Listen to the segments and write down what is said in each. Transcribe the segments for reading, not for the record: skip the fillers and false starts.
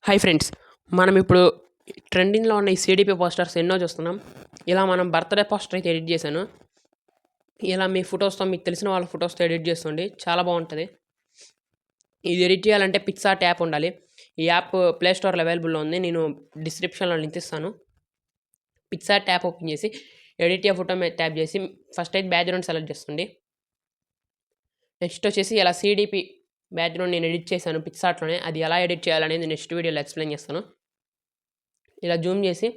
Hi friends, మనం ఇప్పుడు ట్రెండింగ్లో ఉన్న ఈ సిడిపి పోస్టర్స్ ఎన్నో చూస్తున్నాం. ఇలా మనం బర్త్డే పోస్టర్ అయితే ఎడిట్ చేశాను. ఇలా మీ ఫొటోస్తో మీకు తెలిసిన వాళ్ళ ఫొటోస్తో ఎడిట్ చేస్తుంది, చాలా బాగుంటుంది. ఇది ఎడిట్ చేయాలంటే పిక్సార్ట్ యాప్ ఉండాలి. ఈ యాప్ ప్లే స్టోర్లో అవైలబుల్లో ఉంది, నేను డిస్క్రిప్షన్లో లింక్ ఇస్తాను. పిక్సార్ట్ యాప్ ఓపెన్ చేసి ఎడిట్ ఫోటో మీద ట్యాప్ చేసి ఫస్ట్ అయితే బ్యాక్గ్రౌండ్ సెలెక్ట్ చేస్తుంది. నెక్స్ట్ వచ్చేసి ఇలా సిడిపి బ్యాక్గ్రౌండ్ నేను ఎడిట్ చేశాను పిక్సార్ట్లోనే. అది ఎలా ఎడిట్ చేయాలనేది నెక్స్ట్ వీడియోలో ఎక్స్ప్లెయిన్ చేస్తాను. ఇలా జూమ్ చేసి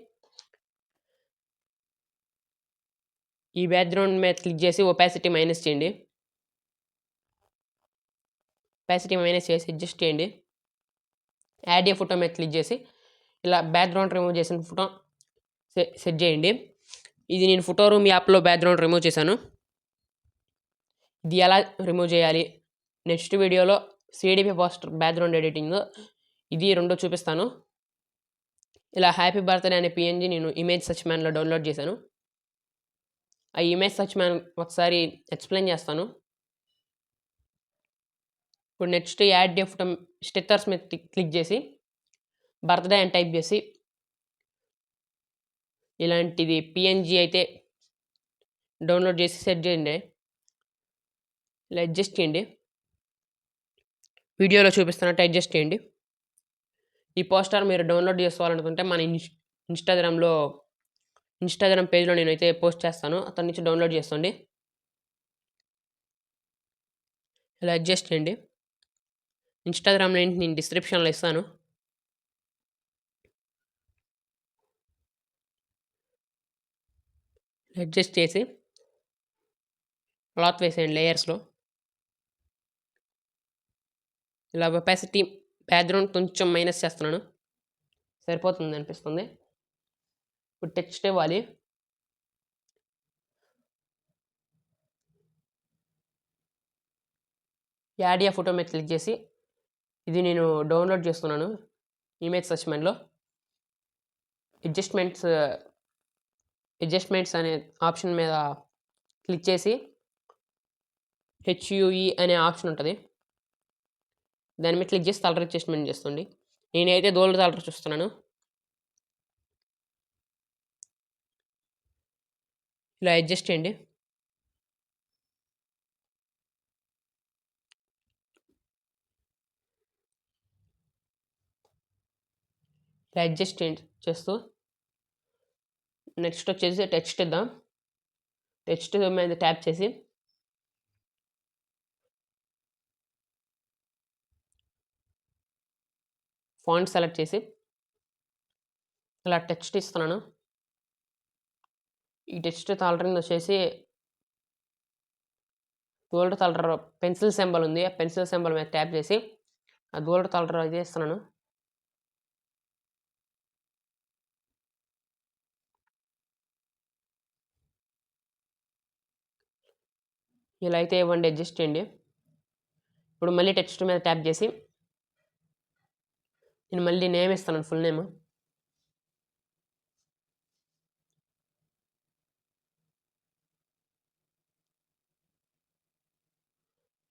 ఈ బ్యాక్గ్రౌండ్ మీద క్లిక్ చేసి ఒపాసిటీ మైనస్ చేయండి. ఒపాసిటీ మైనస్ చేసి అడ్జస్ట్ చేయండి. యాడ్ ఏ ఫోటో మీద క్లిక్ చేసి ఇలా బ్యాక్గ్రౌండ్ రిమూవ్ చేసిన ఫోటో సెట్ చేయండి. ఇది నేను ఫోటో రూమ్ యాప్లో బ్యాక్గ్రౌండ్ రిమూవ్ చేశాను. ఇది ఎలా రిమూవ్ చేయాలి నెక్స్ట్ వీడియోలో సిడిపి పోస్టర్ బ్యాక్గ్రౌండ్ ఎడిటింగ్ ఇది రెండో చూపిస్తాను. ఇలా హ్యాపీ బర్త్డే అనే పిఎన్జీ నేను ఇమేజ్ సర్చ్ మ్యాన్లో డౌన్లోడ్ చేశాను. ఆ ఇమేజ్ సర్చ్ మ్యాన్ ఒకసారి ఎక్స్ప్లెయిన్ చేస్తాను. ఇప్పుడు నెక్స్ట్ యాడ్ ఏ ఫోటో స్టిక్కర్స్ మీద క్లిక్ చేసి బర్త్డే అని టైప్ చేసి ఇలాంటిది పిఎన్జీ అయితే డౌన్లోడ్ చేసి సెట్ చేయండి. ఇలా అడ్జస్ట్ చేయండి, వీడియోలో చూపిస్తున్నట్టు అడ్జస్ట్ చేయండి. ఈ పోస్టర్ మీరు డౌన్లోడ్ చేసుకోవాలనుకుంటే మన ఇన్స్టాగ్రామ్ పేజ్లో నేనైతే పోస్ట్ చేస్తాను, అతని నుంచి డౌన్లోడ్ చేసుకోండి. ఇలా అడ్జస్ట్ చేయండి. ఇన్స్టాగ్రామ్ లింక్ నేను డిస్క్రిప్షన్లో ఇస్తాను. అడ్జస్ట్ చేసి క్లాత్ వేసేయండి లేయర్స్లో. ఇలా ఒపాసిటీ బ్యాక్గ్రౌండ్ కొంచెం మైనస్ చేస్తున్నాను, సరిపోతుంది అనిపిస్తుంది. ఇప్పుడు టెక్స్ట్ ఇవ్వాలి. యాడ్ ఏ ఫోటో మీద క్లిక్ చేసి ఇది నేను డౌన్లోడ్ చేస్తున్నాను ఇమేజ్ సర్చ్ మ్యాన్లో. అడ్జస్ట్మెంట్స్ అనే ఆప్షన్ మీద క్లిక్ చేసి HUE అనే ఆప్షన్ ఉంటుంది, దాని మీద క్లిక్ చేసి కలర్ అడ్జస్ట్మెంట్ చేస్తుంది. నేనైతే గోల్డ్ కలర్ చూస్తున్నాను. ఇలా అడ్జస్ట్ చేయండి. ఇలా అడ్జస్ట్ చేస్తూ నెక్స్ట్ వచ్చేసి టెక్స్ట్ ఇద్దాం. టెక్స్ట్ మీద ట్యాప్ చేసి ఫాంట్ సెలెక్ట్ చేసి ఇలా టెక్స్ట్ ఇస్తున్నాను. ఈ టెక్స్ట్ కలరింగ్ వచ్చేసి గోల్డ్ కలర్ పెన్సిల్ సింబల్ ఉంది, ఆ పెన్సిల్ సింబల్ మీద ట్యాప్ చేసి ఆ గోల్డ్ కలర్ అయితే ఇస్తున్నాను. ఇలా అయితే ఇవ్వండి, అడ్జస్ట్ చేయండి. ఇప్పుడు మళ్ళీ టెక్స్ట్ మీద ట్యాప్ చేసి నేను మళ్ళీ నేమ్ ఇస్తాను, ఫుల్ నేమ్.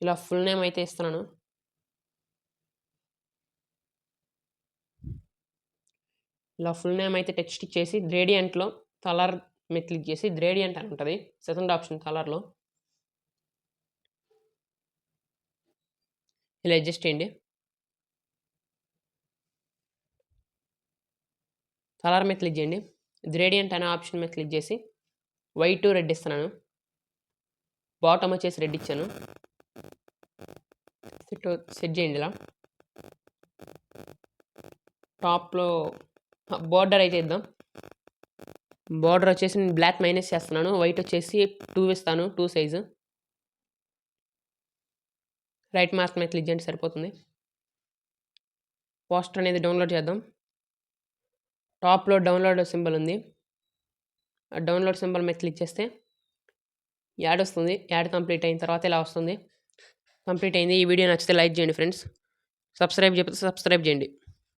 ఇలా ఫుల్ నేమ్ అయితే ఇస్తున్నాను. ఇలా ఫుల్ నేమ్ అయితే టెక్స్ట్ ఇచ్చేసి గ్రేడియంట్లో కలర్ మీద క్లిక్ చేసి గ్రేడియంట్ అని ఉంటుంది సెకండ్ ఆప్షన్ కలర్లో. ఇలా అడ్జస్ట్ చేయండి. కలర్ మీద క్లిక్ చేయండి, గ్రేడియంట్ అనే ఆప్షన్ మీద క్లిక్ చేసి వైట్ రెడ్ ఇస్తున్నాను. బాటమ్ వచ్చేసి రెడ్ ఇచ్చాను. సెట్ చేయండి. ఇలా టాప్లో బార్డర్ అయితే ఇద్దాం. బార్డర్ వచ్చేసి నేను బ్లాక్ మైనస్ చేస్తున్నాను, వైట్ వచ్చేసి 2 ఇస్తాను, 2 సైజు. రైట్ మార్క్ మీద క్లిక్ చేయండి, సరిపోతుంది. పోస్టర్ అనేది డౌన్లోడ్ చేద్దాం. టాప్లో డౌన్లోడ్ సింబల్ ఉంది, ఆ డౌన్లోడ్ సింబల్ మీద క్లిక్ చేస్తే యాడ్ వస్తుంది. యాడ్ కంప్లీట్ అయిన తర్వాత ఇలా వస్తుంది. కంప్లీట్ అయింది. ఈ వీడియో నచ్చితే లైక్ చేయండి ఫ్రెండ్స్, సబ్స్క్రైబ్ చేయండి.